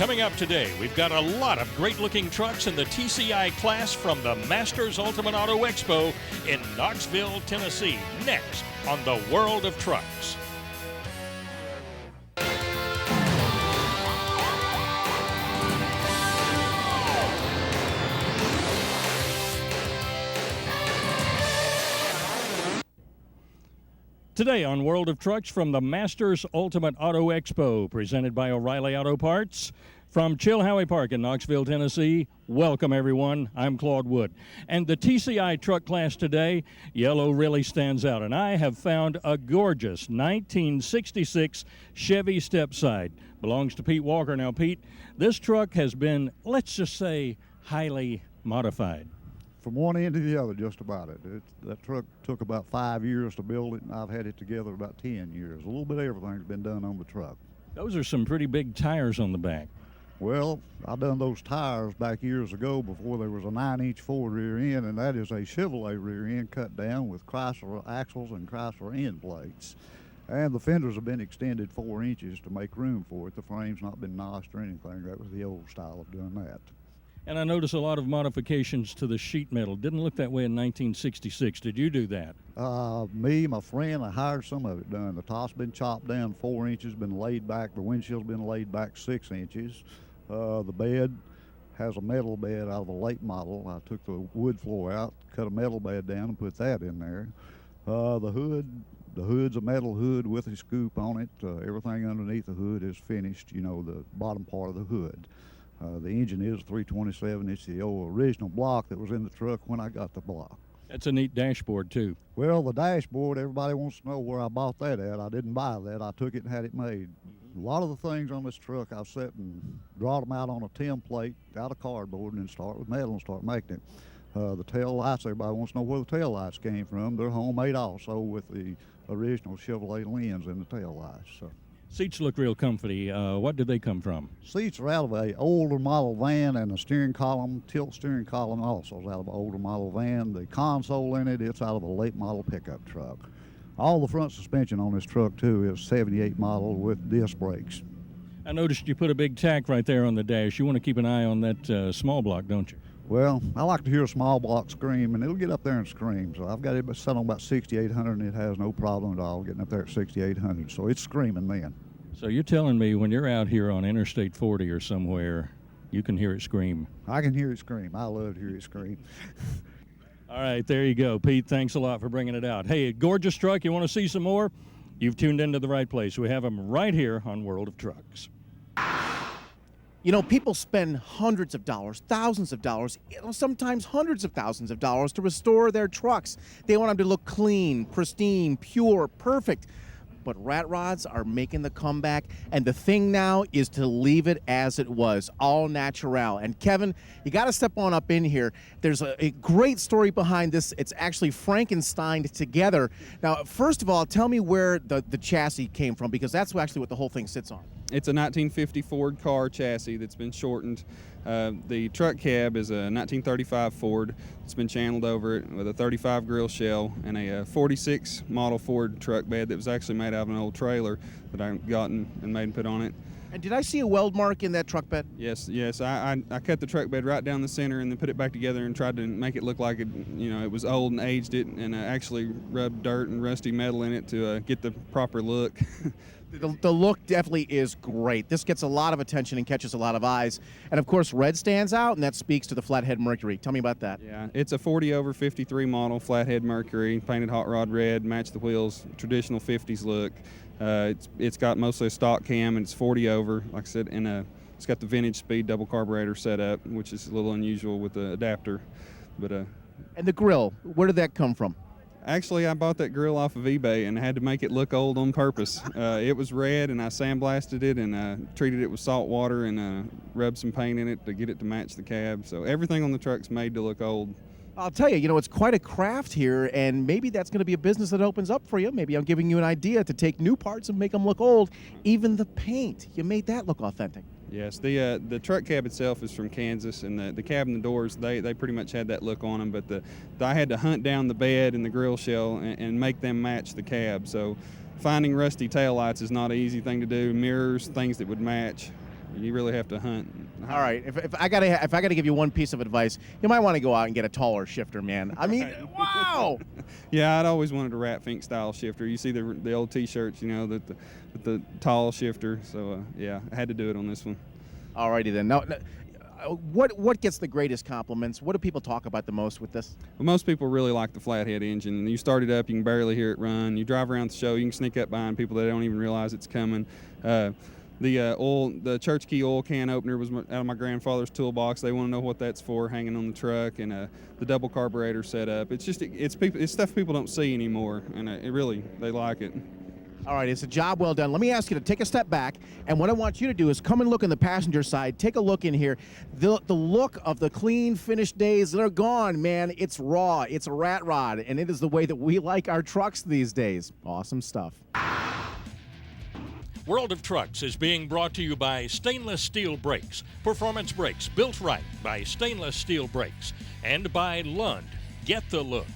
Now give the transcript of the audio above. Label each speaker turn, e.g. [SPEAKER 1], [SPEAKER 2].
[SPEAKER 1] Coming up today, we've got a lot of great-looking trucks in the TCI class from the Masters Ultimate Auto Expo in Knoxville, Tennessee. Next on the World of Trucks. Today on World of Trucks from the Masters Ultimate Auto Expo, presented by O'Reilly Auto Parts. From Chilhowee Park in Knoxville, Tennessee, welcome everyone. I'm Claude Wood. And the TCI truck class today, yellow really stands out. And I have found a gorgeous 1966 Chevy Stepside. Belongs to Pete Walker. Now, Pete, this truck has been, let's just say, highly modified.
[SPEAKER 2] From one end to the other, just about it. That truck took about 5 years to build it, and I've had it together about 10 years. A little bit of everything's been done on the truck.
[SPEAKER 1] Those are some pretty big tires on the back.
[SPEAKER 2] Well, I done those tires back years ago before there was a 9-inch Ford rear end, and that is a Chevrolet rear end cut down with Chrysler axles and Chrysler end plates. And the fenders have been extended 4 inches to make room for it. The frame's not been notched or anything. That was the old style of doing that.
[SPEAKER 1] And I noticed a lot of modifications to the sheet metal. Didn't look that way in 1966. Did you do that?
[SPEAKER 2] Me, my friend, I hired some of it done. The top's been chopped down 4 inches, been laid back. The windshield's been laid back 6 inches. The bed has a metal bed out of a late model. I took the wood floor out, cut a metal bed down, and put that in there. The hood's a metal hood with a scoop on it. Everything underneath the hood is finished, you know, the bottom part of the hood. The engine is a 327. It's the old original block that was in the truck when I got the block.
[SPEAKER 1] That's a neat dashboard, too.
[SPEAKER 2] Well, the dashboard, everybody wants to know where I bought that at. I didn't buy that. I took it and had it made. A lot of the things on this truck, I've set and brought them out on a template out of cardboard and then start with metal and start making it. The tail lights, everybody wants to know where the tail lights came from. They're homemade also with the original Chevrolet lens in the tail lights. So.
[SPEAKER 1] Seats look real comfy. What did they come from?
[SPEAKER 2] Seats are out of an older model van, and the steering column, tilt steering column also is out of an older model van. The console in it, it's out of a late model pickup truck. All the front suspension on this truck, too, is 78 model with disc brakes.
[SPEAKER 1] I noticed you put a big tack right there on the dash. You want to keep an eye on that small block, don't you?
[SPEAKER 2] Well, I like to hear a small block scream, and it'll get up there and scream. So I've got it set on about 6,800, and it has no problem at all getting up there at 6,800. So it's screaming then.
[SPEAKER 1] So you're telling me when you're out here on Interstate 40 or somewhere, you can hear it scream?
[SPEAKER 2] I can hear it scream. I love to hear it scream.
[SPEAKER 1] All right, there you go. Pete, thanks a lot for bringing it out. Hey, gorgeous truck. You want to see some more? You've tuned into the right place. We have them right here on World of Trucks.
[SPEAKER 3] You know, people spend hundreds of dollars, thousands of dollars, sometimes hundreds of thousands of dollars to restore their trucks. They want them to look clean, pristine, pure, perfect. But rat rods are making the comeback, and the thing now is to leave it as it was, all natural. And Kevin, you got to step on up in here. There's a great story behind this. It's actually Frankensteined together. Now, first of all, tell me where the chassis came from, because that's actually what the whole thing sits on.
[SPEAKER 4] It's a 1950 Ford car chassis that's been shortened. The truck cab is a 1935 Ford. It's been channeled over it with a 35 grill shell and a 46 model Ford truck bed that was actually made out of an old trailer that I got and made and put on it.
[SPEAKER 3] And did I see a weld mark in that truck bed?
[SPEAKER 4] Yes. I cut the truck bed right down the center and then put it back together and tried to make it look like it was old and aged it, and actually rubbed dirt and rusty metal in it to get the proper look.
[SPEAKER 3] The look definitely is great. This gets a lot of attention and catches a lot of eyes. And, of course, red stands out, and that speaks to the Flathead Mercury. Tell me about that.
[SPEAKER 4] Yeah, it's a 40 over 53 model Flathead Mercury, painted hot rod red, matched the wheels, traditional 50s look. It's got mostly a stock cam, and it's 40 over, like I said, and it's got the vintage speed double carburetor setup, which is a little unusual with the adapter. But
[SPEAKER 3] and the grill, where did that come from?
[SPEAKER 4] Actually, I bought that grill off of eBay and had to make it look old on purpose. It was red, and I sandblasted it and treated it with salt water and rubbed some paint in it to get it to match the cab. So everything on the truck's made to look old.
[SPEAKER 3] I'll tell you, it's quite a craft here, and maybe that's going to be a business that opens up for you. Maybe I'm giving you an idea to take new parts and make them look old. Even the paint, you made that look authentic.
[SPEAKER 4] Yes, the truck cab itself is from Kansas, and the cab and the doors, they pretty much had that look on them, but I had to hunt down the bed and the grill shell and make them match the cab. So finding rusty taillights is not an easy thing to do. Mirrors, things that would match. You really have to hunt.
[SPEAKER 3] All right, if I gotta give you one piece of advice, you might want to go out and get a taller shifter, man. I mean, wow.
[SPEAKER 4] Yeah, I'd always wanted a Rat Fink style shifter. You see the old T-shirts, with the tall shifter. So yeah, I had to do it on this one.
[SPEAKER 3] All righty then. Now, what gets the greatest compliments? What do people talk about the most with this?
[SPEAKER 4] Well, most people really like the flathead engine. You start it up, you can barely hear it run. You drive around the show, you can sneak up behind people that don't even realize it's coming. The church key oil can opener was out of my grandfather's toolbox. They want to know what that's for, hanging on the truck, and the double carburetor setup. It's stuff people don't see anymore, and they like it.
[SPEAKER 3] All right, it's a job well done. Let me ask you to take a step back, and what I want you to do is come and look in the passenger side. Take a look in here. The look of the clean, finished days, they're gone, man. It's raw. It's a rat rod, and it is the way that we like our trucks these days. Awesome stuff.
[SPEAKER 1] World of Trucks is being brought to you by Stainless Steel Brakes. Performance brakes built right by Stainless Steel Brakes. And by Lund. Get the look.